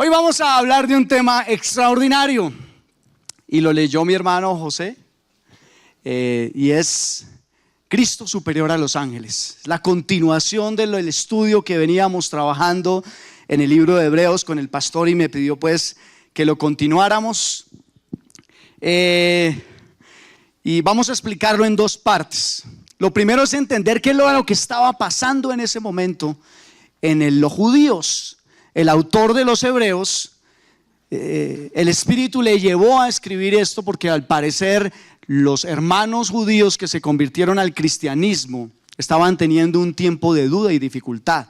Hoy vamos a hablar de un tema extraordinario y lo leyó mi hermano José y es Cristo superior a los ángeles. La continuación del estudio que veníamos trabajando en el libro de Hebreos con el pastor y me pidió pues que lo continuáramos y vamos a explicarlo en dos partes. Lo primero es entender qué es lo que estaba pasando en ese momento en los judíos. El autor de los Hebreos, el Espíritu le llevó a escribir esto porque al parecer los hermanos judíos que se convirtieron al cristianismo estaban teniendo un tiempo de duda y dificultad.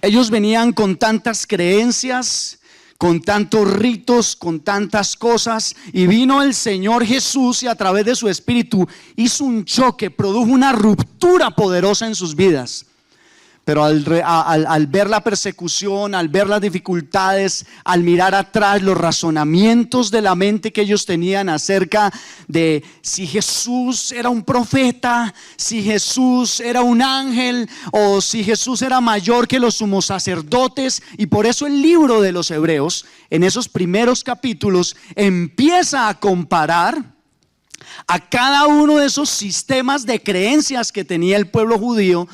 Ellos venían con tantas creencias, con tantos ritos, con tantas cosas, y vino el Señor Jesús y a través de su Espíritu hizo un choque, produjo una ruptura poderosa en sus vidas. Pero al ver la persecución, al ver las dificultades, al mirar atrás los razonamientos de la mente que ellos tenían acerca de si Jesús era un profeta, si Jesús era un ángel o si Jesús era mayor que los sumos sacerdotes, y por eso el libro de los Hebreos en esos primeros capítulos empieza a comparar a cada uno de esos sistemas de creencias que tenía el pueblo judío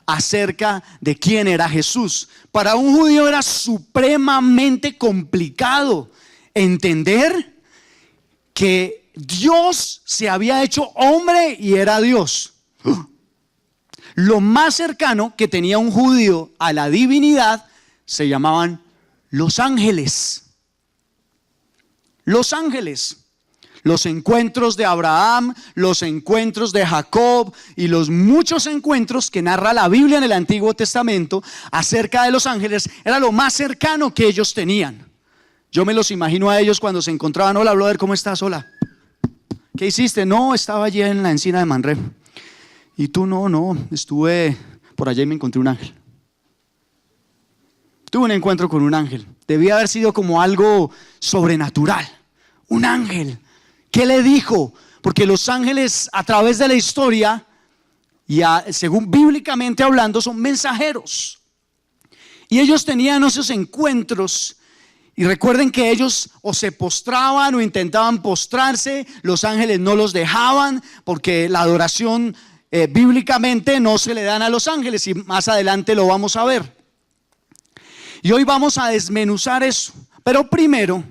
acerca de quién era Jesús. Para un judío era supremamente complicado entender que Dios se había hecho hombre y era Dios. Lo más cercano que tenía un judío a la divinidad se llamaban los ángeles. Los ángeles. Los encuentros de Abraham, los encuentros de Jacob y los muchos encuentros que narra la Biblia en el Antiguo Testamento acerca de los ángeles era lo más cercano que ellos tenían. Yo me los imagino a ellos cuando se encontraban: hola brother, ¿cómo estás? Hola. ¿Qué hiciste? No, estaba allí en la encina de Manré. ¿Y tú? No, estuve por allá y me encontré un ángel. Tuve un encuentro con un ángel. Debía haber sido como algo sobrenatural. Un ángel. ¿Qué le dijo? Porque los ángeles a través de la historia, según bíblicamente hablando, son mensajeros. Y ellos tenían esos encuentros. Y recuerden que ellos o se postraban o intentaban postrarse. Los ángeles no los dejaban porque la adoración bíblicamente no se le dan a los ángeles. Y más adelante lo vamos a ver. Y hoy vamos a desmenuzar eso. Pero primero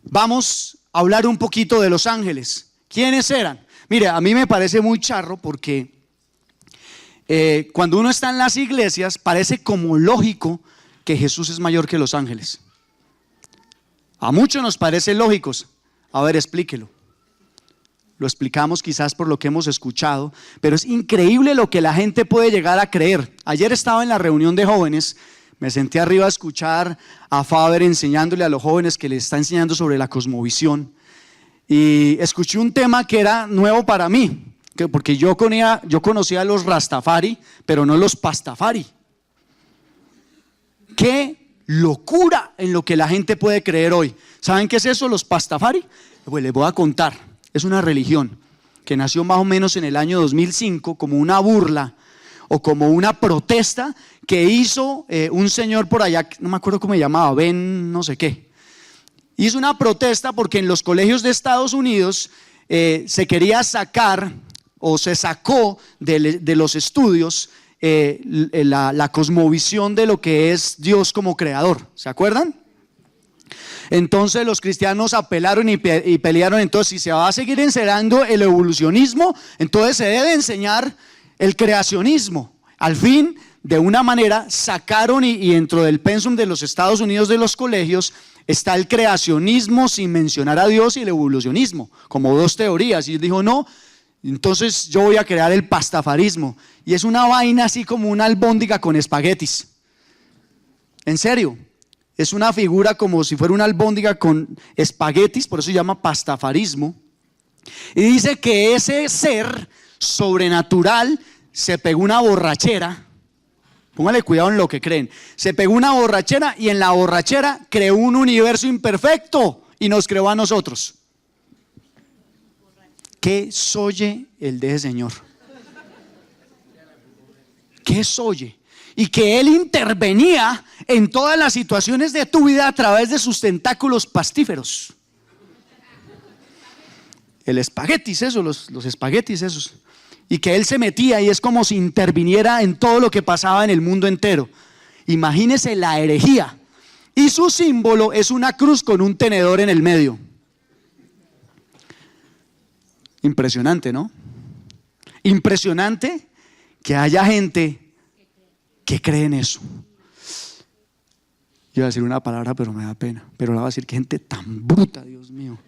vamos a hablar un poquito de los ángeles. ¿Quiénes eran? Mire, a mí me parece muy charro porque cuando uno está en las iglesias parece como lógico que Jesús es mayor que los ángeles. A muchos nos parece lógico. A ver, explíquelo. Lo explicamos quizás por lo que hemos escuchado, pero es increíble lo que la gente puede llegar a creer. Ayer estaba en la reunión de jóvenes. Me senté arriba a escuchar a Faber enseñándole a los jóvenes, que les está enseñando sobre la cosmovisión, y escuché un tema que era nuevo para mí, porque yo conocía a los Rastafari, pero no los Pastafari. ¡Qué locura en lo que la gente puede creer hoy! ¿Saben qué es eso, los Pastafari? Pues les voy a contar. Es una religión que nació más o menos en el año 2005 como una burla o como una protesta que hizo un señor por allá, no me acuerdo cómo se llamaba, Ben no sé qué. Hizo una protesta porque en los colegios de Estados Unidos se quería sacar o se sacó de los estudios la cosmovisión de lo que es Dios como creador. ¿Se acuerdan? Entonces los cristianos apelaron y pelearon. Entonces, si se va a seguir enseñando el evolucionismo, entonces se debe enseñar el creacionismo. Al fin, de una manera, sacaron y dentro del pensum de los Estados Unidos de los colegios está el creacionismo sin mencionar a Dios y el evolucionismo, como dos teorías. Y él dijo: no, entonces yo voy a crear el pastafarismo. Y es una vaina así como una albóndiga con espaguetis. En serio, es una figura como si fuera una albóndiga con espaguetis, por eso se llama pastafarismo. Y dice que ese ser sobrenatural se pegó una borrachera. Póngale cuidado en lo que creen. Se pegó una borrachera y en la borrachera creó un universo imperfecto y nos creó a nosotros. ¿Qué soye el de ese señor? ¿Qué soye? y que Él intervenía en todas las situaciones de tu vida a través de sus tentáculos pastíferos. El espaguetis, eso, los espaguetis esos. Y que Él se metía y es como si interviniera en todo lo que pasaba en el mundo entero. Imagínese la herejía. Y su símbolo es una cruz con un tenedor en el medio. Impresionante, ¿no? Impresionante que haya gente que cree en eso. Yo iba a decir una palabra, pero me da pena. Pero la voy a decir, que gente tan bruta, Dios mío.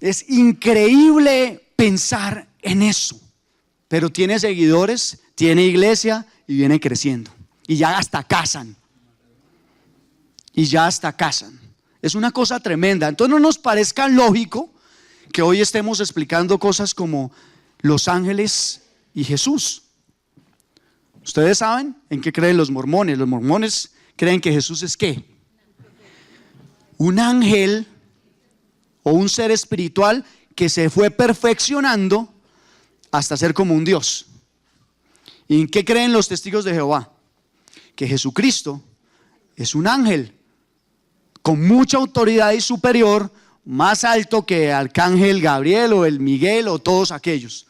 Es increíble pensar en eso. Pero tiene seguidores, tiene iglesia y viene creciendo. Y ya hasta casan. Es una cosa tremenda. Entonces no nos parezca lógico que hoy estemos explicando cosas como los ángeles y Jesús. Ustedes saben en qué creen los mormones. Los mormones creen que Jesús es ¿qué? Un ángel o un ser espiritual que se fue perfeccionando hasta ser como un Dios. ¿Y en qué creen los testigos de Jehová? Que Jesucristo es un ángel con mucha autoridad y superior, más alto que el arcángel Gabriel o el Miguel o todos aquellos.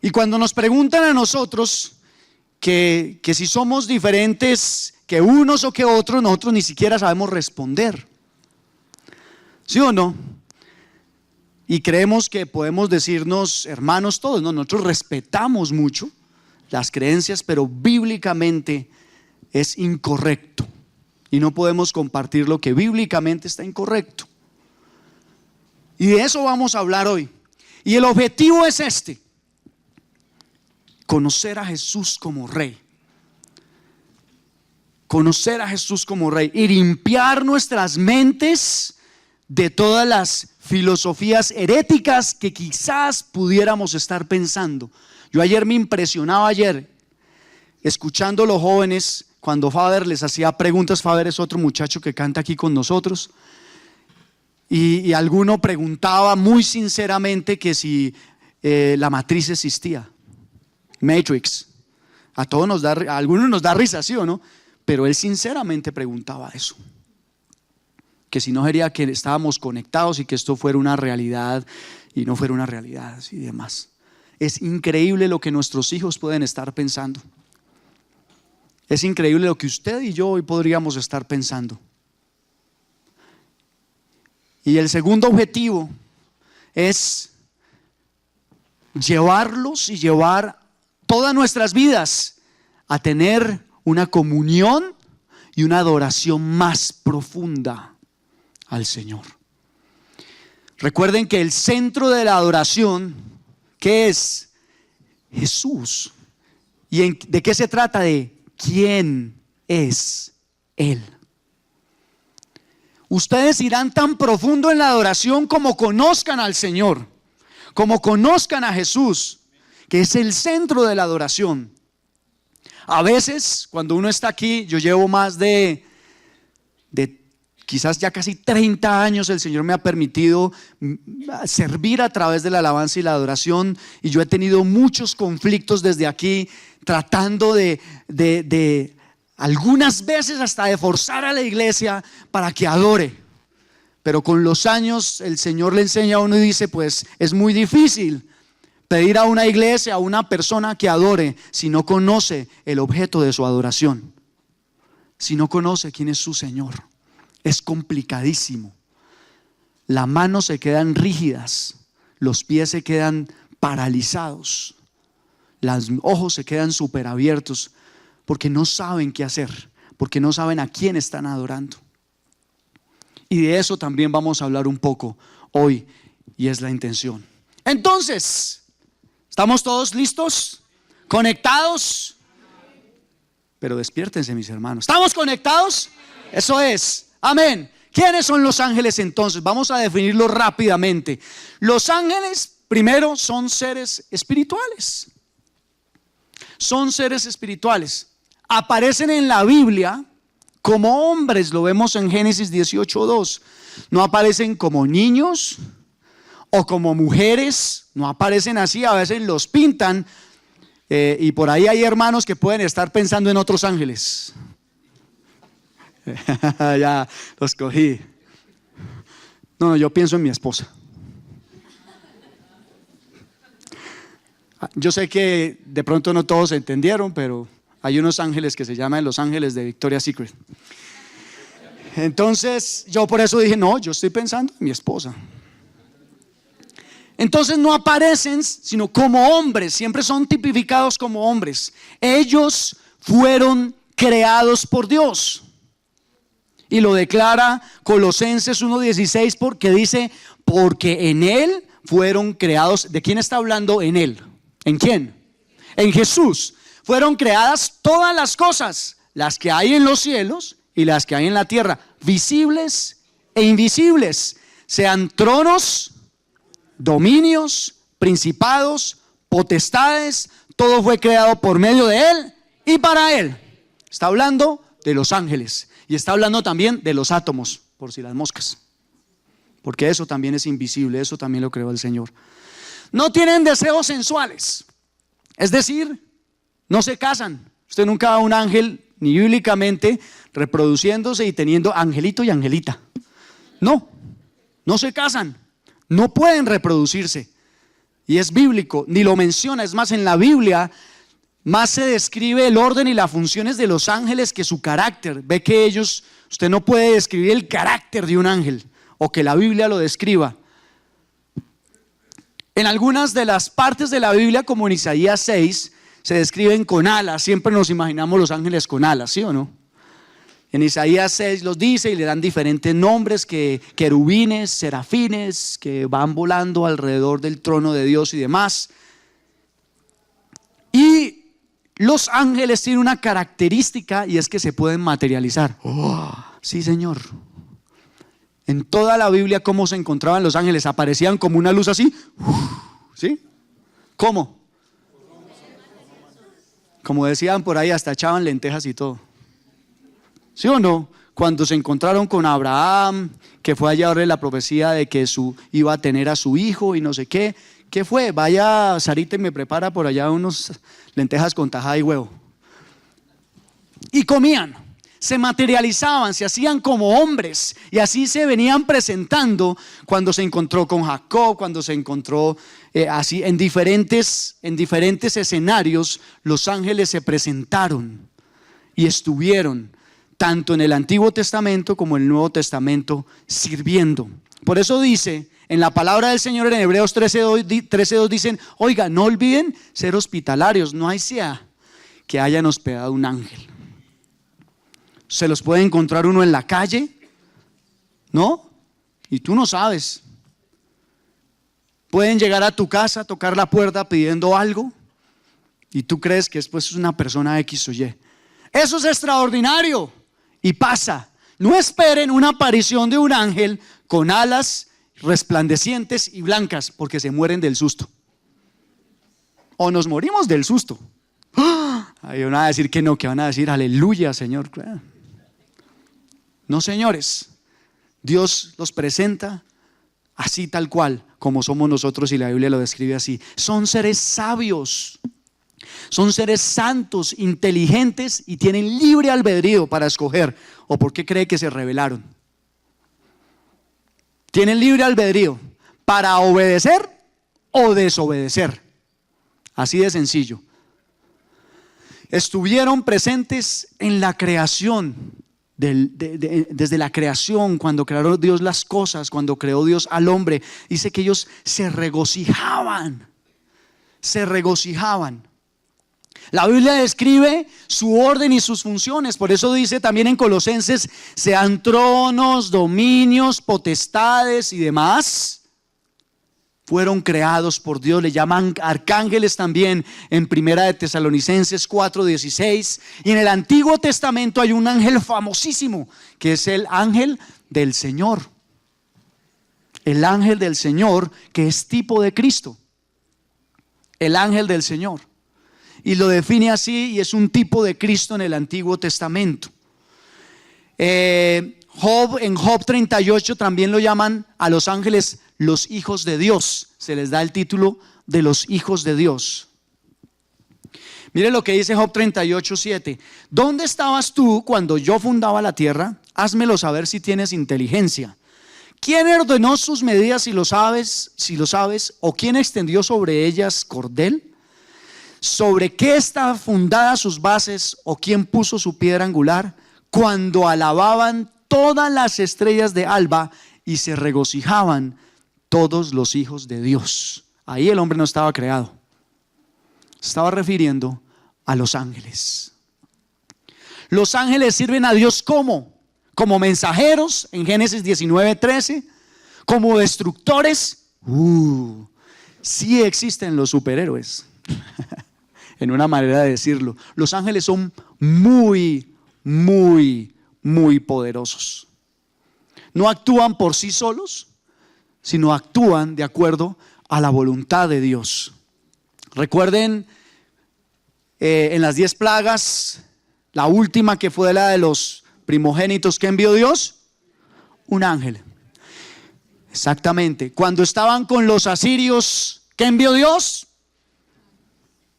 Y cuando nos preguntan a nosotros que si somos diferentes que unos o que otros, nosotros ni siquiera sabemos responder. ¿Sí o no? Y creemos que podemos decirnos hermanos todos, ¿no? Nosotros respetamos mucho las creencias, pero bíblicamente es incorrecto. Y no podemos compartir lo que bíblicamente está incorrecto. Y de eso vamos a hablar hoy. Y el objetivo es este: conocer a Jesús como Rey. Conocer a Jesús como Rey y limpiar nuestras mentes de todas las filosofías heréticas que quizás pudiéramos estar pensando. Yo ayer me impresionaba escuchando a los jóvenes cuando Faber les hacía preguntas. Faber es otro muchacho que canta aquí con nosotros. Y alguno preguntaba muy sinceramente que si la matriz existía. Matrix. A algunos nos da risa, ¿sí o no? Pero él sinceramente preguntaba eso. Que si no sería que estábamos conectados y que esto fuera una realidad y no fuera una realidad y demás. Es increíble lo que nuestros hijos pueden estar pensando. Es increíble lo que usted y yo hoy podríamos estar pensando. Y el segundo objetivo es llevarlos y llevar todas nuestras vidas a tener una comunión y una adoración más profunda al Señor. Recuerden que el centro de la adoración, ¿qué es? Jesús. ¿Y de qué se trata? De quién es Él. Ustedes irán tan profundo en la adoración como conozcan al Señor, como conozcan a Jesús, que es el centro de la adoración. A veces cuando uno está aquí, yo llevo más de quizás ya casi 30 años, el Señor me ha permitido servir a través de la alabanza y la adoración, y yo he tenido muchos conflictos desde aquí, tratando de algunas veces hasta de forzar a la iglesia para que adore. Pero con los años el Señor le enseña a uno y dice, pues es muy difícil pedir a una iglesia, a una persona que adore, si no conoce el objeto de su adoración, si no conoce quién es su Señor. Es complicadísimo. Las manos se quedan rígidas, los pies se quedan paralizados, los ojos se quedan súper abiertos, porque no saben qué hacer, porque no saben a quién están adorando. Y de eso también vamos a hablar un poco hoy, y es la intención. Entonces, ¿estamos todos listos? ¿Conectados? Pero despiértense, mis hermanos. ¿Estamos conectados? Eso es. Amén. ¿Quiénes son los ángeles entonces? Vamos a definirlo rápidamente. Los ángeles, primero, son seres espirituales. Son seres espirituales. Aparecen en la Biblia como hombres, lo vemos en Génesis 18:2. No aparecen como niños o como mujeres, no aparecen así, a veces los pintan Y por ahí hay hermanos que pueden estar pensando en otros ángeles. Ya los cogí. No, yo pienso en mi esposa. Yo sé que de pronto no todos entendieron, pero hay unos ángeles que se llaman los ángeles de Victoria's Secret. Entonces yo por eso dije, no, yo estoy pensando en mi esposa. Entonces no aparecen sino como hombres, siempre son tipificados como hombres. Ellos fueron creados por Dios. Y lo declara Colosenses 1:16 porque dice, porque en Él fueron creados. ¿De quién está hablando en Él? ¿En quién? En Jesús. Fueron creadas todas las cosas, las que hay en los cielos y las que hay en la tierra, visibles e invisibles, sean tronos, dominios, principados, potestades, todo fue creado por medio de Él y para Él. Está hablando de los ángeles y está hablando también de los átomos, por si las moscas, porque eso también es invisible, eso también lo creó el Señor. No tienen deseos sensuales, es decir, no se casan. Usted nunca va a un ángel, ni bíblicamente, reproduciéndose y teniendo angelito y angelita. No, no se casan, no pueden reproducirse. Y es bíblico, ni lo menciona. Es más, en la Biblia más se describe el orden y las funciones de los ángeles que su carácter. Ve que ellos, usted no puede describir el carácter de un ángel o que la Biblia lo describa. En algunas de las partes de la Biblia, como en Isaías 6, se describen con alas. Siempre nos imaginamos los ángeles con alas, ¿sí o no? En Isaías 6 los dice y le dan diferentes nombres, que querubines, serafines, que van volando alrededor del trono de Dios y demás. Y los ángeles tienen una característica y es que se pueden materializar. Sí, Señor. En toda la Biblia, ¿cómo se encontraban los ángeles? Aparecían como una luz así. ¿Sí? ¿Cómo? Como decían por ahí, hasta echaban lentejas y todo. ¿Sí o no? Cuando se encontraron con Abraham, que fue allá a darle la profecía de que iba a tener a su hijo y no sé qué. ¿Qué fue? Vaya, Sarita, y me prepara por allá unos lentejas con tajada y huevo. Y comían, se materializaban, se hacían como hombres y así se venían presentando cuando se encontró con Jacob, cuando se encontró así en diferentes escenarios. Los ángeles se presentaron y estuvieron tanto en el Antiguo Testamento como en el Nuevo Testamento sirviendo. Por eso dice en la palabra del Señor en Hebreos 13:2 dicen, oiga, no olviden ser hospitalarios, no hay sea que hayan hospedado un ángel. Se los puede encontrar uno en la calle, ¿no? Y tú no sabes. Pueden llegar a tu casa, tocar la puerta pidiendo algo y tú crees que después es una persona X o Y. Eso es extraordinario y pasa. No esperen una aparición de un ángel con alas resplandecientes y blancas porque se mueren del susto. O nos morimos del susto. Ahí van a decir que no, que van a decir aleluya, Señor. No, señores, Dios los presenta así tal cual como somos nosotros y la Biblia lo describe así. Son seres sabios, son seres santos, inteligentes y tienen libre albedrío para escoger. ¿O por qué cree que se rebelaron? Tienen libre albedrío para obedecer o desobedecer. Así de sencillo. Estuvieron presentes en la creación. Desde la creación, cuando creó Dios las cosas, cuando creó Dios al hombre, dice que ellos se regocijaban. La Biblia describe su orden y sus funciones. Por eso dice también en Colosenses, sean tronos, dominios, potestades y demás, fueron creados por Dios. Le llaman arcángeles también en Primera de Tesalonicenses 4:16. Y en el Antiguo Testamento hay un ángel famosísimo que es el ángel del Señor. El ángel del Señor, que es tipo de Cristo. El ángel del Señor. Y lo define así y es un tipo de Cristo en el Antiguo Testamento. En Job 38 también lo llaman a los ángeles los hijos de Dios. Se les da el título de los hijos de Dios. Mire lo que dice Job 38:7. ¿Dónde estabas tú cuando yo fundaba la tierra? Házmelo saber si tienes inteligencia. ¿Quién ordenó sus medidas si lo sabes? ¿O quién extendió sobre ellas cordel? ¿Sobre qué están fundadas sus bases? ¿O quién puso su piedra angular? Cuando alababan todas las estrellas de alba y se regocijaban todos los hijos de Dios. Ahí el hombre no estaba creado. Se estaba refiriendo a los ángeles. Los ángeles sirven a Dios como mensajeros en Génesis 19:13, como destructores. Sí existen los superhéroes, en una manera de decirlo. Los ángeles son muy, muy, muy poderosos. No actúan por sí solos, sino actúan de acuerdo a la voluntad de Dios. Recuerden en las 10 plagas, la última que fue la de los primogénitos, ¿qué envió Dios? Un ángel. Exactamente. Cuando estaban con los asirios, ¿qué envió Dios?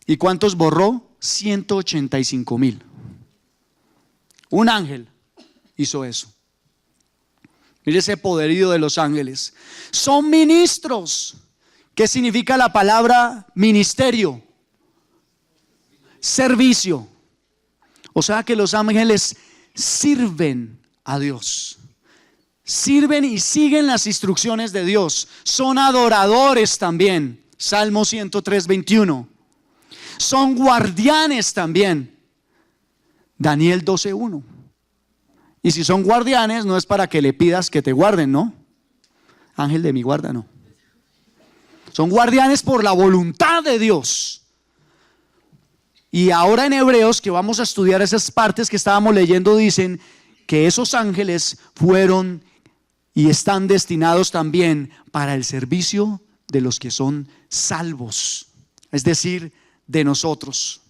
¿Y cuántos borró? 185,000. Un ángel hizo eso. Mire ese poderío de los ángeles. Son ministros. ¿Qué significa la palabra ministerio? Servicio. O sea que los ángeles sirven a Dios. Sirven y siguen las instrucciones de Dios. Son adoradores también. Salmo 103:21. Son guardianes también. Daniel 12:1. Y si son guardianes, no es para que le pidas que te guarden, ¿no? Ángel de mi guarda, no. Son guardianes por la voluntad de Dios. Y ahora en Hebreos, que vamos a estudiar esas partes que estábamos leyendo, dicen que esos ángeles fueron y están destinados también para el servicio de los que son salvos, es decir, de nosotros.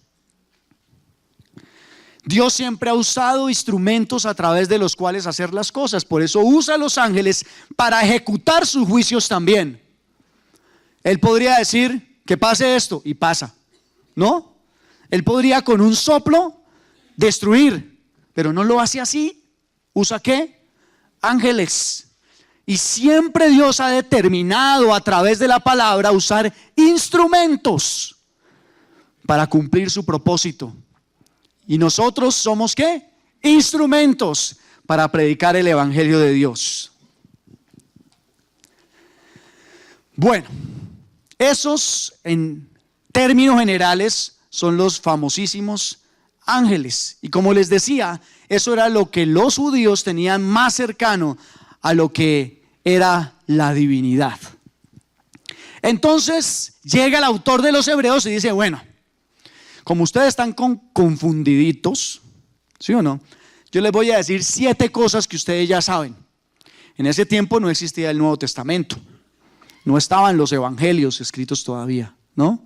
Dios siempre ha usado instrumentos a través de los cuales hacer las cosas. Por eso usa a los ángeles para ejecutar sus juicios también. Él podría decir que pase esto y pasa, ¿no? Él podría con un soplo destruir, pero no lo hace así. ¿Usa qué? Ángeles. Y siempre Dios ha determinado a través de la palabra usar instrumentos para cumplir su propósito. Y nosotros somos ¿qué? Instrumentos para predicar el evangelio de Dios. Bueno, esos en términos generales son los famosísimos ángeles. Y como les decía, eso era lo que los judíos tenían más cercano a lo que era la divinidad. Entonces llega el autor de los Hebreos y dice, bueno, como ustedes están confundiditos, ¿sí o no? Yo les voy a decir 7 cosas que ustedes ya saben. En ese tiempo no existía el Nuevo Testamento. No estaban los evangelios escritos todavía, ¿no?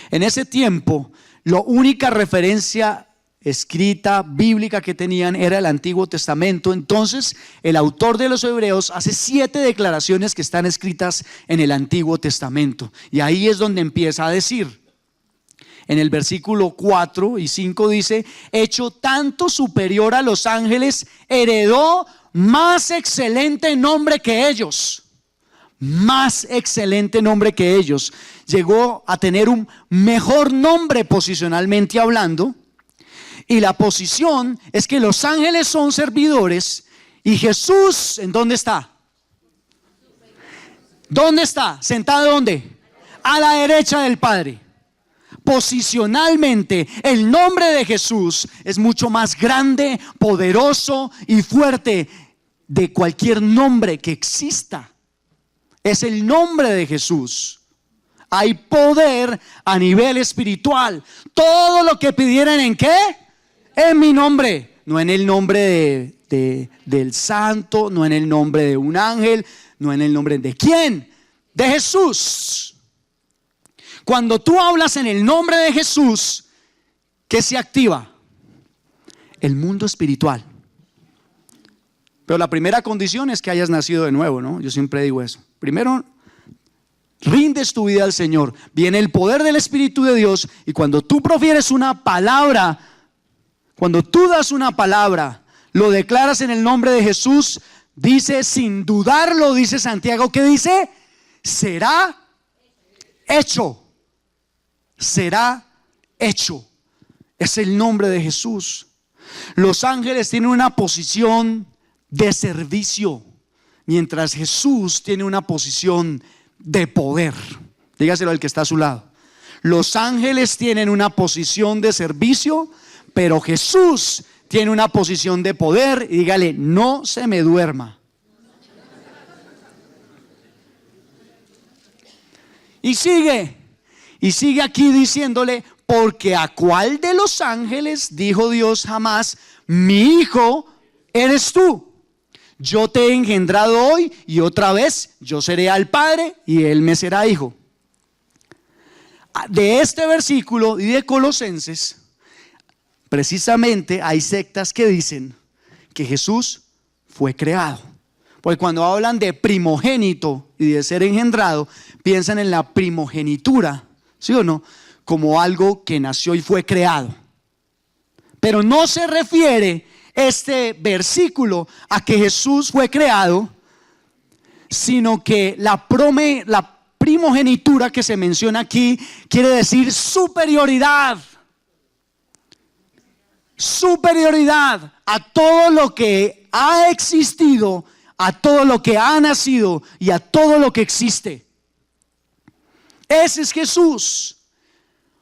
En ese tiempo, la única referencia escrita bíblica que tenían era el Antiguo Testamento. Entonces, el autor de los Hebreos hace 7 declaraciones que están escritas en el Antiguo Testamento. Y ahí es donde empieza a decir. En el versículo 4 y 5 dice, hecho tanto superior a los ángeles, heredó más excelente nombre que ellos. Más excelente nombre que ellos. Llegó a tener un mejor nombre posicionalmente hablando. Y la posición es que los ángeles son servidores y Jesús, ¿en dónde está? ¿Dónde está? ¿Sentado dónde? A la derecha del Padre. Posicionalmente, el nombre de Jesús es mucho más grande, poderoso y fuerte de cualquier nombre que exista. Es el nombre de Jesús. Hay poder a nivel espiritual. Todo lo que pidieran, ¿en qué? En mi nombre. No en el nombre del santo, no en el nombre de un ángel, no en el nombre de ¿quién? De Jesús. Cuando tú hablas en el nombre de Jesús, ¿qué se activa? El mundo espiritual. Pero la primera condición es que hayas nacido de nuevo, ¿no? Yo siempre digo eso. Primero, rindes tu vida al Señor, viene el poder del Espíritu de Dios, y cuando tú profieres una palabra, cuando tú das una palabra, lo declaras en el nombre de Jesús, dice sin dudarlo, dice Santiago, ¿qué dice? Será hecho. Será hecho. Es el nombre de Jesús. Los ángeles tienen una posición de servicio, mientras Jesús tiene una posición de poder. Dígaselo al que está a su lado. Los ángeles tienen una posición de servicio, pero Jesús tiene una posición de poder. Y dígale, no se me duerma. Y sigue aquí diciéndole, porque a cuál de los ángeles dijo Dios jamás, mi hijo eres tú. Yo te he engendrado hoy y otra vez yo seré al Padre y él me será hijo. De este versículo y de Colosenses, precisamente hay sectas que dicen que Jesús fue creado. Porque cuando hablan de primogénito y de ser engendrado, piensan en la primogenitura, ¿sí o no? Como algo que nació y fue creado. Pero no se refiere este versículo a que Jesús fue creado, sino que la primogenitura que se menciona aquí quiere decir superioridad. Superioridad a todo lo que ha existido, a todo lo que ha nacido y a todo lo que existe. Ese es Jesús.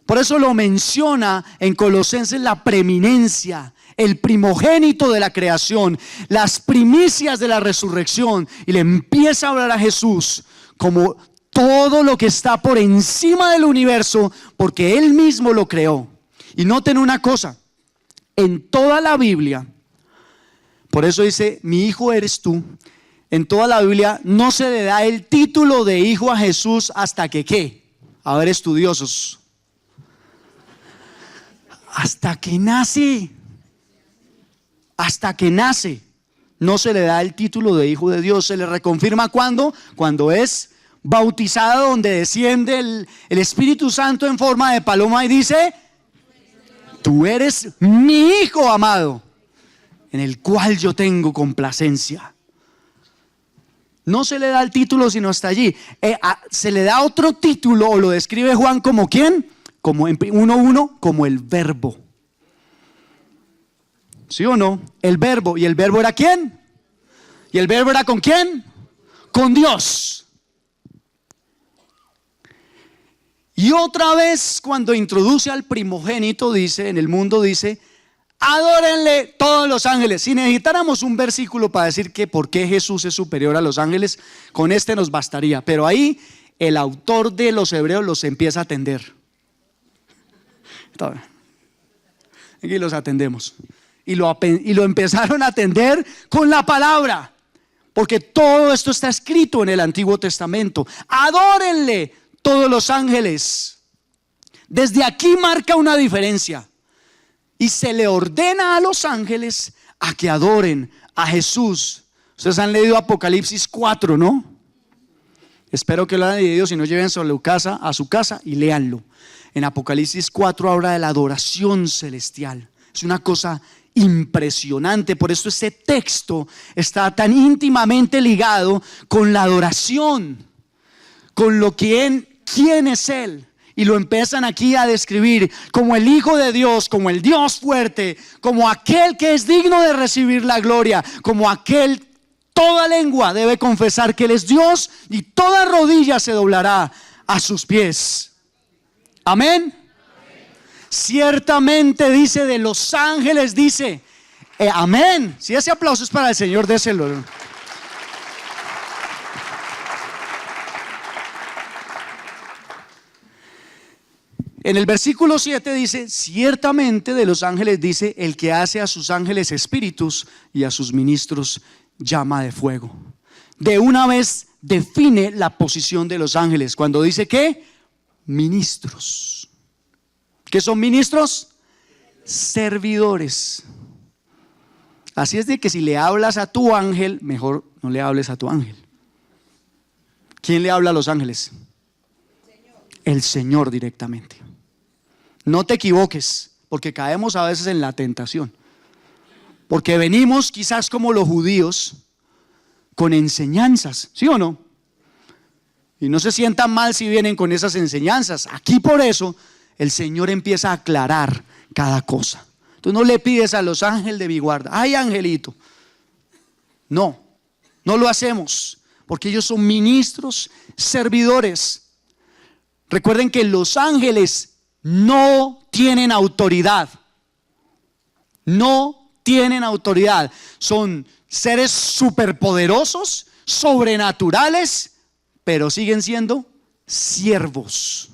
Por eso lo menciona en Colosenses, la preeminencia, el primogénito de la creación, las primicias de la resurrección, y le empieza a hablar a Jesús como todo lo que está por encima del universo, porque Él mismo lo creó. Y noten una cosa, en toda la Biblia, por eso dice, mi hijo eres tú. En toda la Biblia no se le da el título de hijo a Jesús hasta que ¿qué? A ver, estudiosos. Hasta que nace. Hasta que nace. No se le da el título de hijo de Dios. Se le reconfirma ¿cuándo? Cuando es bautizado, donde desciende el Espíritu Santo en forma de paloma y dice, tú eres mi hijo amado, en el cual yo tengo complacencia. No se le da el título sino hasta allí. Se le da otro título, o lo describe Juan como ¿quién? Como en 1:1, como el verbo. ¿Sí o no? El verbo. ¿Y el verbo era quién? ¿Y el verbo era con quién? Con Dios. Y otra vez cuando introduce al primogénito, dice, en el mundo dice, adórenle todos los ángeles. Si necesitáramos un versículo para decir que por qué Jesús es superior a los ángeles, con este nos bastaría. Pero ahí el autor de los Hebreos los empieza a atender. Aquí los atendemos. Y lo empezaron a atender con la palabra. Porque todo esto está escrito en el Antiguo Testamento. Adórenle todos los ángeles. Desde aquí marca una diferencia. Y se le ordena a los ángeles a que adoren a Jesús. Ustedes han leído Apocalipsis 4, ¿no? Espero que lo hayan leído. Si no, llévense a su casa y léanlo. En Apocalipsis 4 habla de la adoración celestial. Es una cosa impresionante. Por eso ese texto está tan íntimamente ligado con la adoración, con lo que quién es Él. Y lo empiezan aquí a describir como el Hijo de Dios, como el Dios fuerte, como aquel que es digno de recibir la gloria, como aquel, toda lengua debe confesar que Él es Dios y toda rodilla se doblará a sus pies. Amén. Ciertamente dice de los ángeles, dice, amén. Si ese aplauso es para el Señor, déselo. En el versículo 7 dice, ciertamente de los ángeles dice, el que hace a sus ángeles espíritus y a sus ministros llama de fuego. De una vez define la posición de los ángeles cuando dice que ministros. ¿Qué son ministros? Servidores. Así es de que si le hablas a tu ángel, mejor no le hables a tu ángel. ¿Quién le habla a los ángeles? el Señor directamente. No te equivoques, porque caemos a veces en la tentación. Porque venimos quizás como los judíos con enseñanzas, ¿sí o no? Y no se sientan mal si vienen con esas enseñanzas. Aquí por eso el Señor empieza a aclarar cada cosa. Tú no le pides a los ángeles de mi guarda, ay angelito. No, no lo hacemos, porque ellos son ministros, servidores. Recuerden que los ángeles no tienen autoridad. No tienen autoridad. Son seres superpoderosos, sobrenaturales, pero siguen siendo siervos.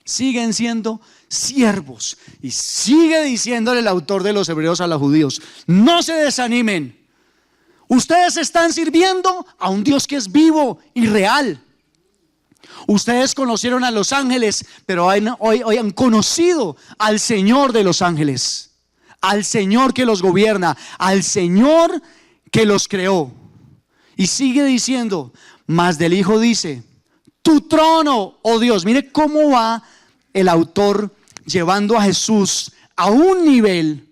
Siguen siendo siervos. Y sigue diciéndole el autor de los Hebreos a los judíos: no se desanimen. Ustedes están sirviendo a un Dios que es vivo y real. Ustedes conocieron a los ángeles, pero hoy han conocido al Señor de los ángeles, al Señor que los gobierna, al Señor que los creó. Y sigue diciendo: mas del Hijo dice, tu trono, oh Dios. Mire cómo va el autor llevando a Jesús a un nivel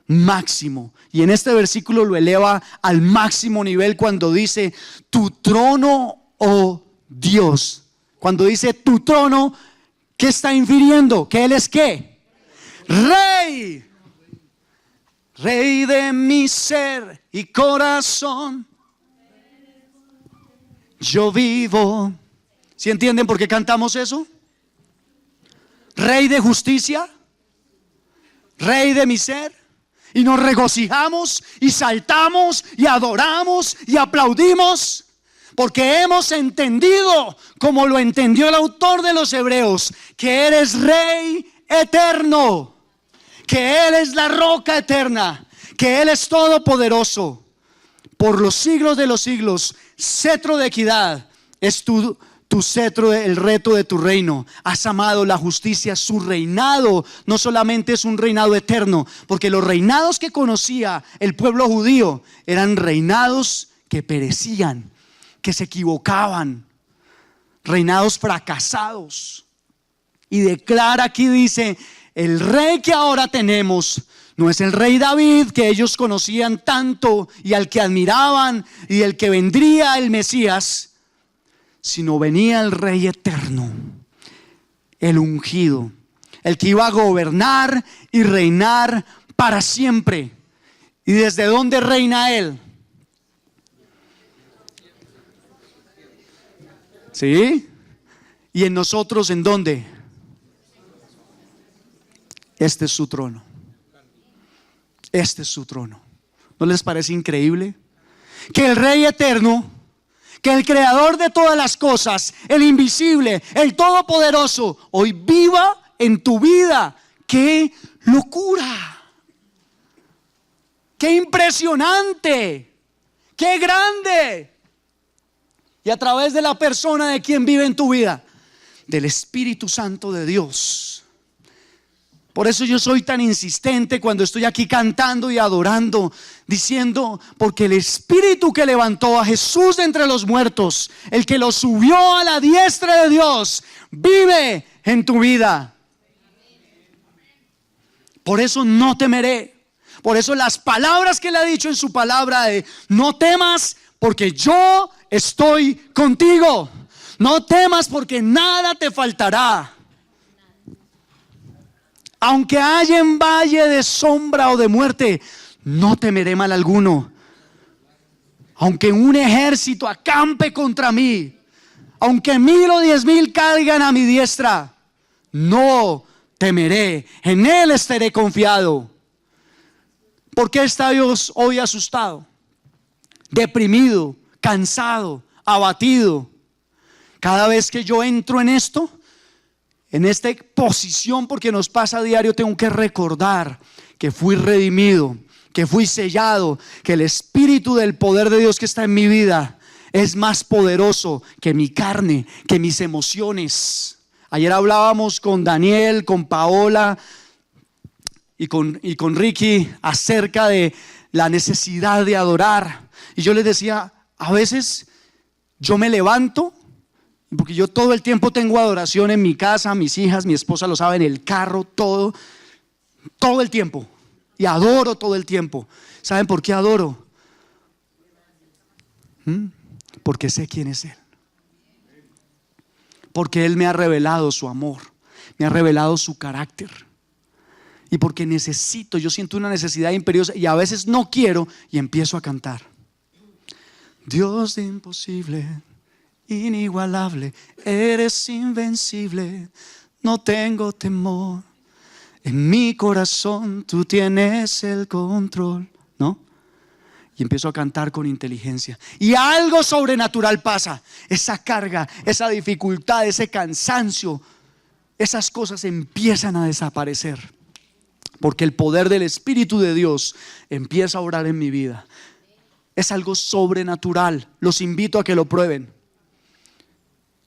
máximo. Y en este versículo lo eleva al máximo nivel cuando dice tu trono, oh Dios. Cuando dice tu trono, ¿qué está infiriendo? ¿Que Él es qué? Rey. Rey de mi ser y corazón. Yo vivo. ¿Sí entienden por qué cantamos eso? Rey de justicia, Rey de mi ser. Y nos regocijamos y saltamos y adoramos y aplaudimos, porque hemos entendido, como lo entendió el autor de los Hebreos, que eres Rey eterno, que Él es la roca eterna, que Él es todopoderoso. Por los siglos de los siglos, cetro de equidad es tu cetro, el reto de tu reino. Has amado la justicia. Su reinado no solamente es un reinado eterno, porque los reinados que conocía el pueblo judío eran reinados que perecían, que se equivocaban, reinados fracasados. Y declara aquí, dice: el rey que ahora tenemos no es el rey David que ellos conocían tanto y al que admiraban y el que vendría el Mesías, sino venía el Rey eterno, el ungido, el que iba a gobernar y reinar para siempre. ¿Y desde dónde reina Él? ¿Sí? ¿Y en nosotros en dónde? Este es su trono. Este es su trono. ¿No les parece increíble? Que el Rey eterno, que el creador de todas las cosas, el invisible, el todopoderoso, hoy viva en tu vida. ¡Qué locura! ¡Qué impresionante! ¡Qué grande! Y a través de la persona de quien vive en tu vida, del Espíritu Santo de Dios. Por eso yo soy tan insistente cuando estoy aquí cantando y adorando, diciendo: porque el Espíritu que levantó a Jesús de entre los muertos, el que lo subió a la diestra de Dios, vive en tu vida. Por eso no temeré. Por eso las palabras que Él ha dicho en su palabra de: no temas, porque yo estoy contigo. No temas, porque nada te faltará. Aunque haya en valle de sombra o de muerte, no temeré mal alguno. Aunque un ejército acampe contra mí, aunque 1000 o 10,000 caigan a mi diestra, no temeré. En Él estaré confiado. ¿Por qué está Dios hoy asustado, deprimido, cansado, abatido? Cada vez que yo entro en esto, en esta posición, porque nos pasa a diario, tengo que recordar que fui redimido, que fui sellado, que el Espíritu del poder de Dios que está en mi vida es más poderoso que mi carne, que mis emociones. Ayer hablábamos con Daniel, con Paola y con Ricky acerca de la necesidad de adorar. Y yo les decía: a veces yo me levanto, Porque yo todo el tiempo tengo adoración en mi casa, mis hijas, mi esposa lo sabe, en el carro, todo el tiempo. Y adoro todo el tiempo. ¿Saben por qué adoro? Porque sé quién es Él. Porque Él me ha revelado su amor, me ha revelado su carácter. Y porque yo siento una necesidad imperiosa y a veces no quiero y empiezo a cantar. Dios de imposible, inigualable, eres invencible, no tengo temor. En mi corazón tú tienes el control, ¿no? Y empiezo a cantar con inteligencia. Y algo sobrenatural pasa. Esa carga, esa dificultad, ese cansancio, esas cosas empiezan a desaparecer. Porque el poder del Espíritu de Dios empieza a obrar en mi vida. Es algo sobrenatural. Los invito a que lo prueben.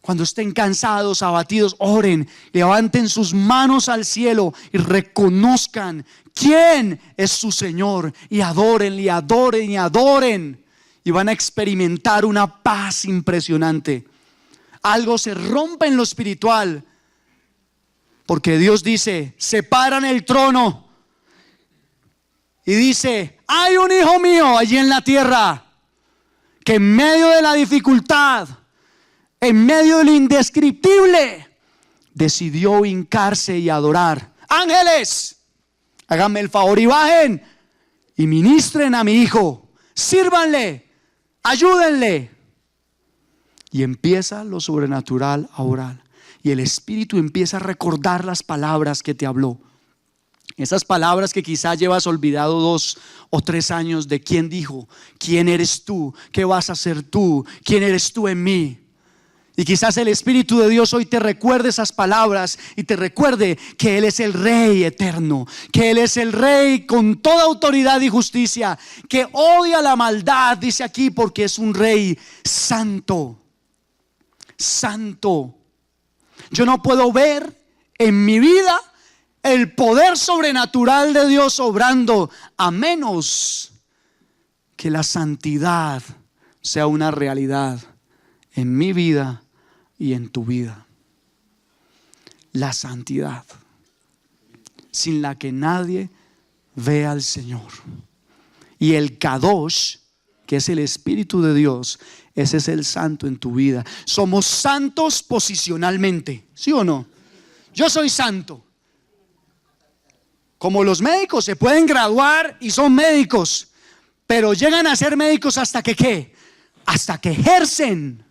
Cuando estén cansados, abatidos, oren, levanten sus manos al cielo y reconozcan quién es su Señor. Y adoren, y adoren, y adoren. Y van a experimentar una paz impresionante. Algo se rompe en lo espiritual. Porque Dios dice, separan el trono. Y dice, hay un hijo mío allí en la tierra que en medio de la dificultad, en medio de lo indescriptible, decidió hincarse y adorar. Ángeles, háganme el favor y bajen y ministren a mi hijo, sírvanle, ayúdenle. Y empieza lo sobrenatural a orar. Y el Espíritu empieza a recordar las palabras que te habló. Esas palabras que quizás llevas olvidado 2 o 3 años de quién dijo, quién eres tú, qué vas a hacer tú, quién eres tú en mí. Y quizás el Espíritu de Dios hoy te recuerde esas palabras y te recuerde que Él es el Rey eterno, que Él es el Rey con toda autoridad y justicia, que odia la maldad, dice aquí, porque es un Rey santo, santo. Yo no puedo ver en mi vida el poder sobrenatural de Dios obrando a menos que la santidad sea una realidad en mi vida y en tu vida. La santidad, sin la que nadie ve al Señor. Y el Kadosh, que es el Espíritu de Dios, ese es el santo en tu vida. Somos santos posicionalmente, ¿sí o no? Yo soy santo. Como los médicos se pueden graduar y son médicos, pero llegan a ser médicos hasta que ¿qué? Hasta que ejercen.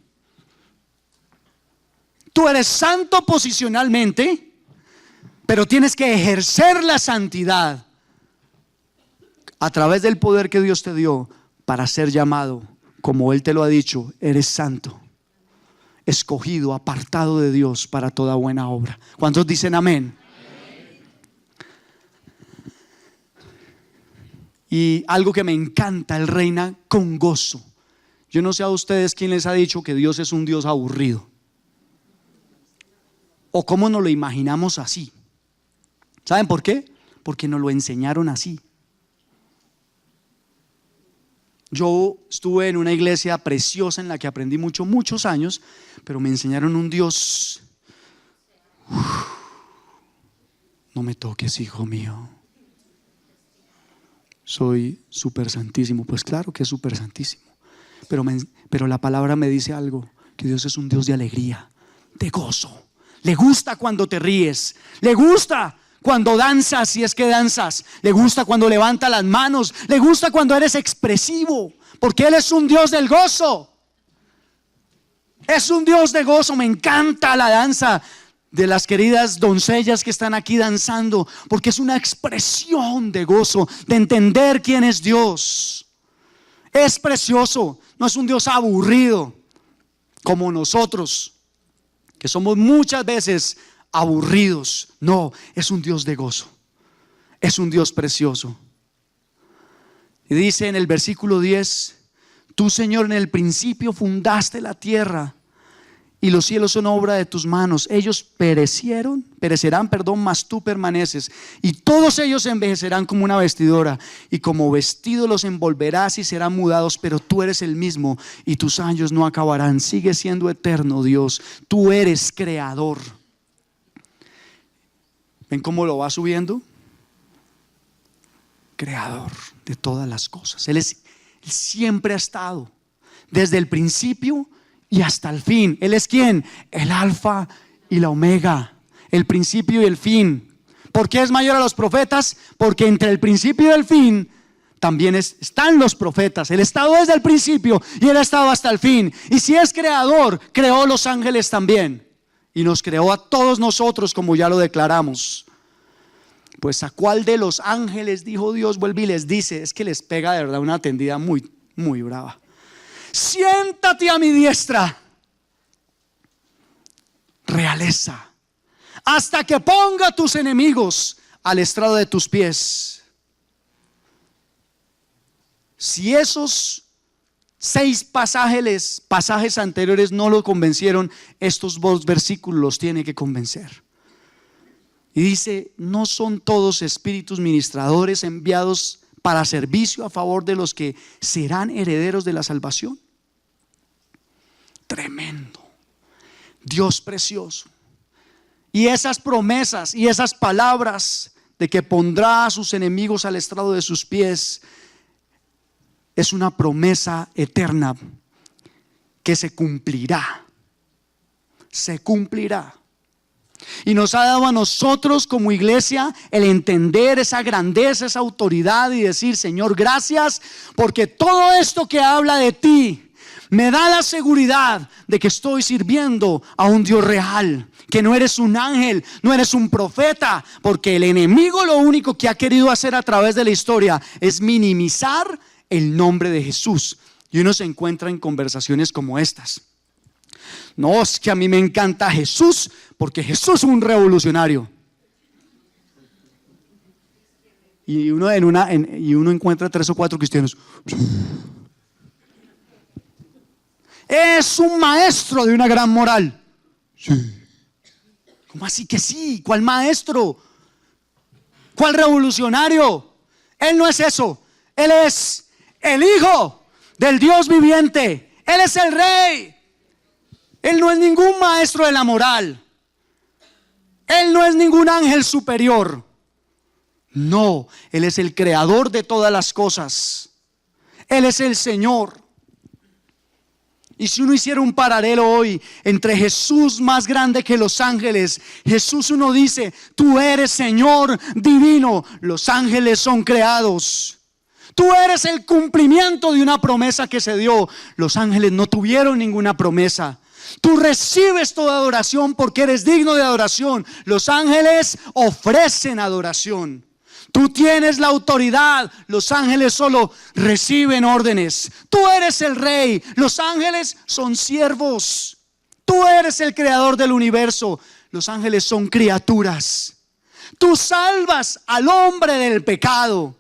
Tú eres santo posicionalmente, pero tienes que ejercer la santidad a través del poder que Dios te dio para ser llamado, como Él te lo ha dicho, eres santo, escogido, apartado de Dios para toda buena obra. ¿Cuántos dicen amén? Y algo que me encanta, Él reina con gozo. Yo no sé a ustedes quién les ha dicho que Dios es un Dios aburrido, o cómo nos lo imaginamos así. ¿Saben por qué? Porque nos lo enseñaron así. Yo estuve en una iglesia preciosa en la que aprendí muchos años, pero me enseñaron un Dios. No me toques, hijo mío. Soy súper santísimo. Pues claro que es súper santísimo, pero la palabra me dice algo, que Dios es un Dios de alegría, de gozo. Le gusta cuando te ríes, le gusta cuando danzas, si es que danzas, le gusta cuando levanta las manos, le gusta cuando eres expresivo, porque Él es un Dios del gozo. Es un Dios de gozo. Me encanta la danza de las queridas doncellas que están aquí danzando, porque es una expresión de gozo, de entender quién es Dios. Es precioso, no es un Dios aburrido como nosotros, que somos muchas veces aburridos. No, es un Dios de gozo, es un Dios precioso. Y dice en el versículo 10: tú, Señor, en el principio fundaste la tierra, y los cielos son obra de tus manos. Ellos perecerán, mas tú permaneces. Y todos ellos envejecerán como una vestidura, y como vestido los envolverás y serán mudados, pero tú eres el mismo y tus años no acabarán. Sigue siendo eterno, Dios. Tú eres creador. ¿Ven cómo lo va subiendo? Creador de todas las cosas. Él siempre ha estado, desde el principio y hasta el fin. Él es ¿quién? El alfa y la omega, el principio y el fin. ¿Por qué es mayor a los profetas? Porque entre el principio y el fin también están los profetas. Él ha estado desde el principio y Él ha estado hasta el fin. Y si es creador, creó los ángeles también, y nos creó a todos nosotros, como ya lo declaramos. Pues ¿a cuál de los ángeles, dijo Dios, vuelve y les dice? Es que les pega de verdad una tendida muy, muy brava. Siéntate a mi diestra, realeza, hasta que ponga a tus enemigos al estrado de tus pies. Si esos 6 pasajes anteriores no lo convencieron, estos 2 versículos los tiene que convencer. Y dice: ¿no son todos espíritus ministradores enviados para servicio a favor de los que serán herederos de la salvación? Tremendo. Dios precioso. Y esas promesas y esas palabras de que pondrá a sus enemigos al estrado de sus pies, es una promesa eterna que se cumplirá. Se cumplirá. Y nos ha dado a nosotros como iglesia el entender esa grandeza, esa autoridad, y decir: Señor, gracias, porque todo esto que habla de ti me da la seguridad de que estoy sirviendo a un Dios real, que no eres un ángel, no eres un profeta, porque el enemigo lo único que ha querido hacer a través de la historia es minimizar el nombre de Jesús. Y uno se encuentra en conversaciones como estas: no, es que a mí me encanta Jesús, porque Jesús es un revolucionario. Y uno encuentra 3 o 4 cristianos. Es un maestro de una gran moral. Sí. ¿Cómo así que sí? ¿Cuál maestro? ¿Cuál revolucionario? Él no es eso. Él es el Hijo del Dios viviente. Él es el Rey. Él no es ningún maestro de la moral. Él no es ningún ángel superior. No, Él es el creador de todas las cosas. Él es el Señor. Y si uno hiciera un paralelo hoy entre Jesús más grande que los ángeles, Jesús, uno dice: tú eres Señor divino, los ángeles son creados. Tú eres el cumplimiento de una promesa que se dio. Los ángeles no tuvieron ninguna promesa. Tú recibes toda adoración porque eres digno de adoración. Los ángeles ofrecen adoración. Tú tienes la autoridad, los ángeles solo reciben órdenes. Tú eres el Rey, los ángeles son siervos. Tú eres el creador del universo, los ángeles son criaturas. Tú salvas al hombre del pecado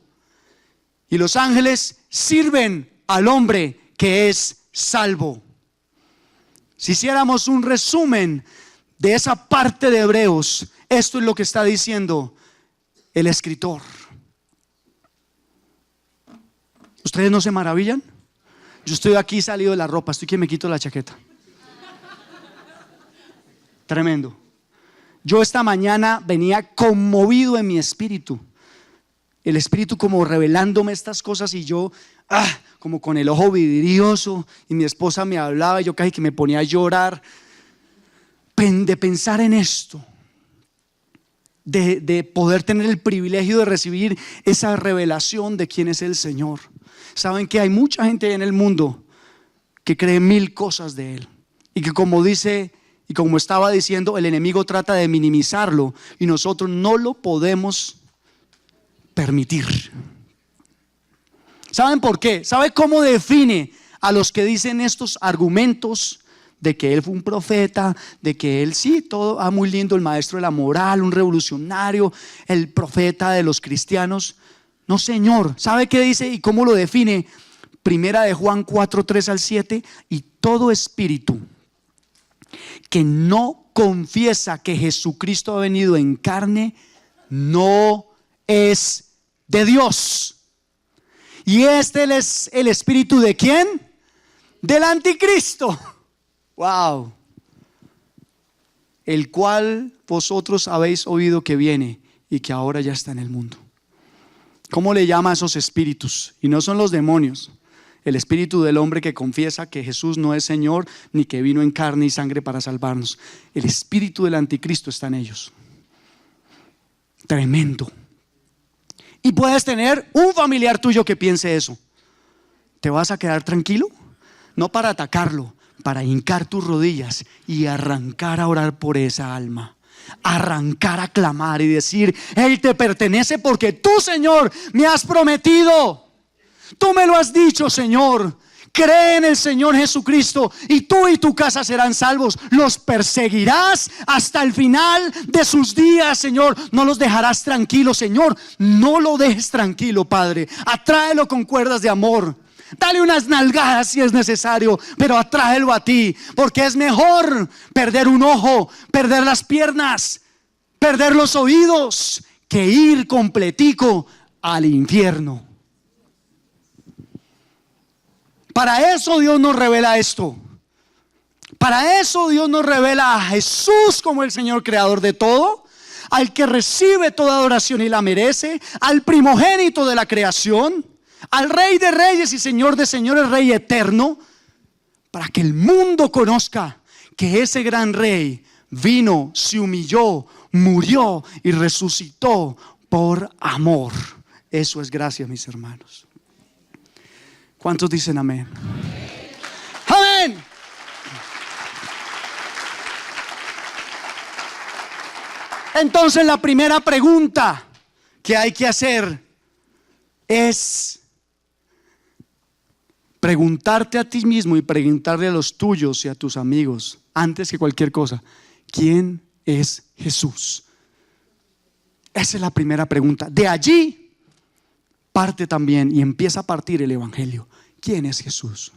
y los ángeles sirven al hombre que es salvo. Si hiciéramos un resumen de esa parte de Hebreos, esto es lo que está diciendo el escritor. ¿Ustedes no se maravillan? Yo estoy aquí salido de la ropa, estoy que me quito la chaqueta. Tremendo. Yo esta mañana venía conmovido en mi espíritu. El espíritu como revelándome estas cosas, y yo como con el ojo vidrioso, y mi esposa me hablaba y yo casi que me ponía a llorar de pensar en esto. De poder tener el privilegio de recibir esa revelación de quién es el Señor. Saben que hay mucha gente en el mundo que cree 1000 cosas de Él, y que, como dice y como estaba diciendo, el enemigo trata de minimizarlo, y nosotros no lo podemos permitir. ¿Saben por qué? ¿Sabe cómo define a los que dicen estos argumentos? De que él fue un profeta, de que él sí, todo muy lindo, el maestro de la moral, un revolucionario, el profeta de los cristianos. No, señor. ¿Sabe qué dice y cómo lo define? Primera de Juan 4, 3 al 7. Y todo espíritu que no confiesa que Jesucristo ha venido en carne, no es de Dios. Y este es el espíritu ¿de quién? Del anticristo. Wow. El cual vosotros habéis oído que viene y que ahora ya está en el mundo. ¿Cómo le llama a esos espíritus? Y no son los demonios. El espíritu del hombre que confiesa que Jesús no es Señor, ni que vino en carne y sangre para salvarnos. El espíritu del anticristo está en ellos. Tremendo. Y puedes tener un familiar tuyo que piense eso. ¿Te vas a quedar tranquilo? No para atacarlo, para hincar tus rodillas y arrancar a orar por esa alma. Arrancar a clamar y decir: Él te pertenece porque tú, Señor, me has prometido. Tú me lo has dicho, Señor. Cree en el Señor Jesucristo y tú y tu casa serán salvos. Los perseguirás hasta el final de sus días, Señor. No los dejarás tranquilos, Señor. No lo dejes tranquilo, Padre. Atráelo con cuerdas de amor. Dale unas nalgadas si es necesario, pero atráelo a ti, porque es mejor perder un ojo, perder las piernas, perder los oídos, que ir completico al infierno. Para eso Dios nos revela esto. Para eso Dios nos revela a Jesús como el Señor creador de todo, al que recibe toda adoración y la merece, al primogénito de la creación, al Rey de reyes y Señor de señores, Rey eterno, para que el mundo conozca que ese gran Rey vino, se humilló, murió y resucitó por amor. Eso es gracia, mis hermanos. ¿Cuántos dicen amén? Amén. Entonces la primera pregunta que hay que hacer es preguntarte a ti mismo y preguntarle a los tuyos y a tus amigos, antes que cualquier cosa: ¿quién es Jesús? Esa es la primera pregunta. De allí parte también y empieza a partir el evangelio. ¿Quién es Jesús?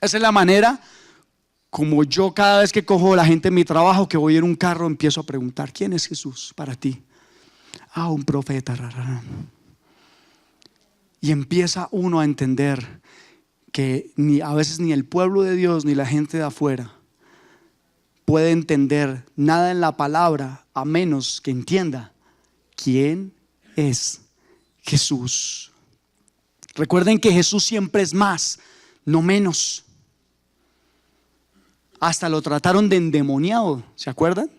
Esa es la manera como yo, cada vez que cojo a la gente en mi trabajo, que voy en un carro, empiezo a preguntar: ¿quién es Jesús para ti? Un profeta. Y empieza uno a entender que a veces ni el pueblo de Dios ni la gente de afuera puede entender nada en la palabra a menos que entienda quién es Jesús. Recuerden que Jesús siempre es más, no menos. Hasta lo trataron de endemoniado, ¿se acuerdan?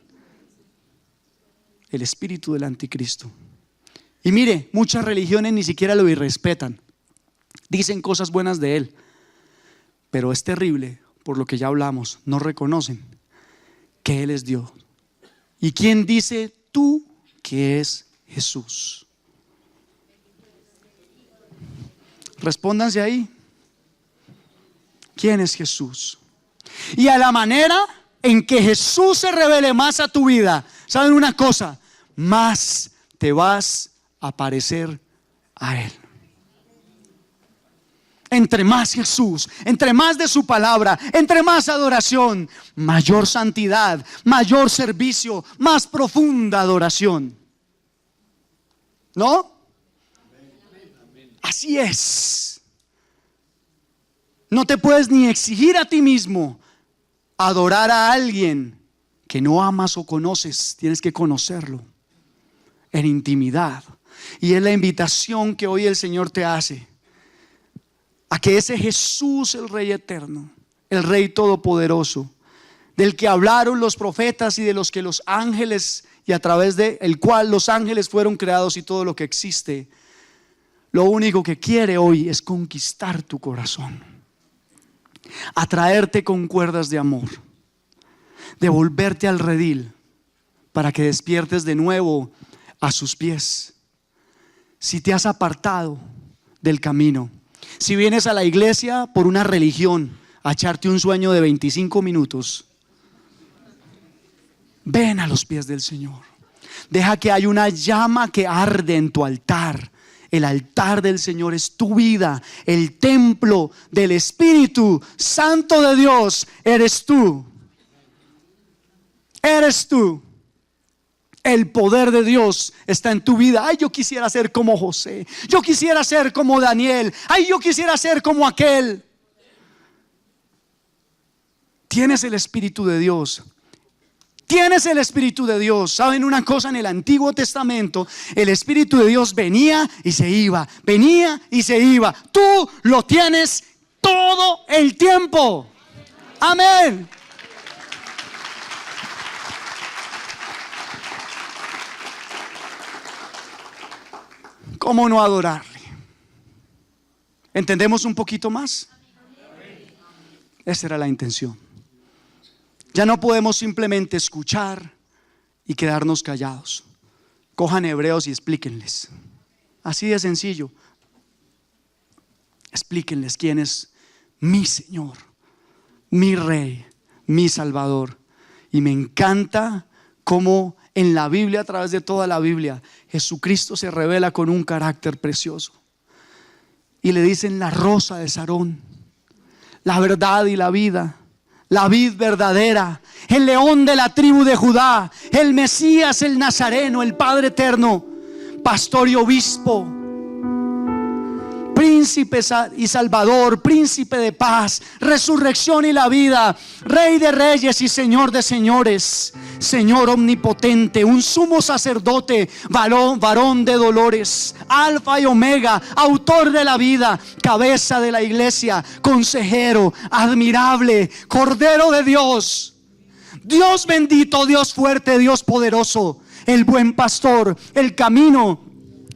El espíritu del anticristo. Y mire, muchas religiones ni siquiera lo irrespetan. Dicen cosas buenas de él, pero es terrible, por lo que ya hablamos, no reconocen que él es Dios. ¿Y quién dice tú que es Jesús? Respóndanse ahí. ¿Quién es Jesús? Y a la manera en que Jesús se revele más a tu vida, ¿saben una cosa? Más te vas a parecer a Él. Entre más Jesús, entre más de su palabra, entre más adoración, mayor santidad, mayor servicio, más profunda adoración. ¿No? Así es. No te puedes ni exigir a ti mismo adorar a alguien que no amas o conoces. Tienes que conocerlo en intimidad. Y es la invitación que hoy el Señor te hace a que ese Jesús, el Rey eterno, el Rey todopoderoso, del que hablaron los profetas y de los que los ángeles, y a través de el cual los ángeles fueron creados y todo lo que existe, lo único que quiere hoy es conquistar tu corazón, atraerte con cuerdas de amor, devolverte al redil para que despiertes de nuevo a sus pies. Si te has apartado del camino, si vienes a la iglesia por una religión, a echarte un sueño de 25 minutos, ven a los pies del Señor. Deja que haya una llama que arde en tu altar. El altar del Señor es tu vida, el templo del Espíritu Santo de Dios eres tú. eres tú. El poder de Dios está en tu vida. Ay, yo quisiera ser como José. Yo quisiera ser como Daniel. Ay, yo quisiera ser como aquel. Tienes el Espíritu de Dios. Tienes el Espíritu de Dios. ¿Saben una cosa? En el Antiguo Testamento el Espíritu de Dios venía y se iba. Venía y se iba. Tú lo tienes todo el tiempo. Amén. ¿Cómo no adorarle? ¿Entendemos un poquito más? Esa era la intención. Ya no podemos simplemente escuchar y quedarnos callados. Cojan Hebreos y explíquenles. Así de sencillo. Explíquenles quién es mi Señor, mi Rey, mi Salvador. Y me encanta cómo en la Biblia, a través de toda la Biblia, Jesucristo se revela con un carácter precioso. Y le dicen la rosa de Sarón, la verdad y la vida, la vid verdadera, el león de la tribu de Judá, el Mesías, el Nazareno, el Padre eterno, pastor y obispo, príncipe y salvador, príncipe de paz, resurrección y la vida, rey de reyes y señor de señores, Señor omnipotente, un sumo sacerdote, varón de dolores, alfa y omega, autor de la vida, cabeza de la iglesia, consejero, admirable, cordero de Dios, Dios bendito, Dios fuerte, Dios poderoso, el buen pastor, el camino,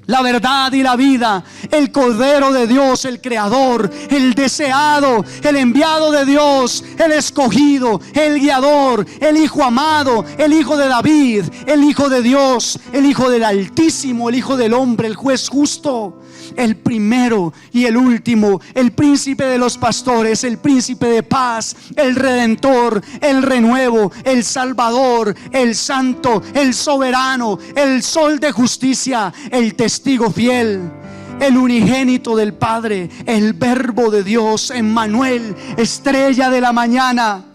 la verdad y la vida, el Cordero de Dios, el Creador, el deseado, el enviado de Dios, el escogido, el guiador, el Hijo amado, el Hijo de David, el Hijo de Dios, el Hijo del Altísimo, el Hijo del Hombre, el Juez justo, el primero y el último, el Príncipe de los pastores, el Príncipe de paz, el Redentor, el renuevo, el Salvador, el Santo, el Soberano, el Sol de justicia, el testigo fiel, el unigénito del Padre, el Verbo de Dios, Emmanuel, estrella de la mañana,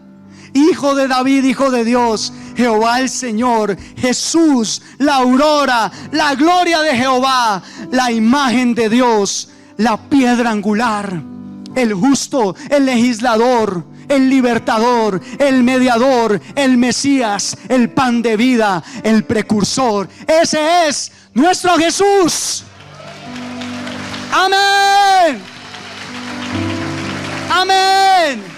Hijo de David, Hijo de Dios, Jehová el Señor, Jesús, la aurora, la gloria de Jehová, la imagen de Dios, la piedra angular, el justo, el legislador, el libertador, el mediador, el Mesías, el pan de vida, el precursor. Ese es nuestro Jesús. Amén. Amén.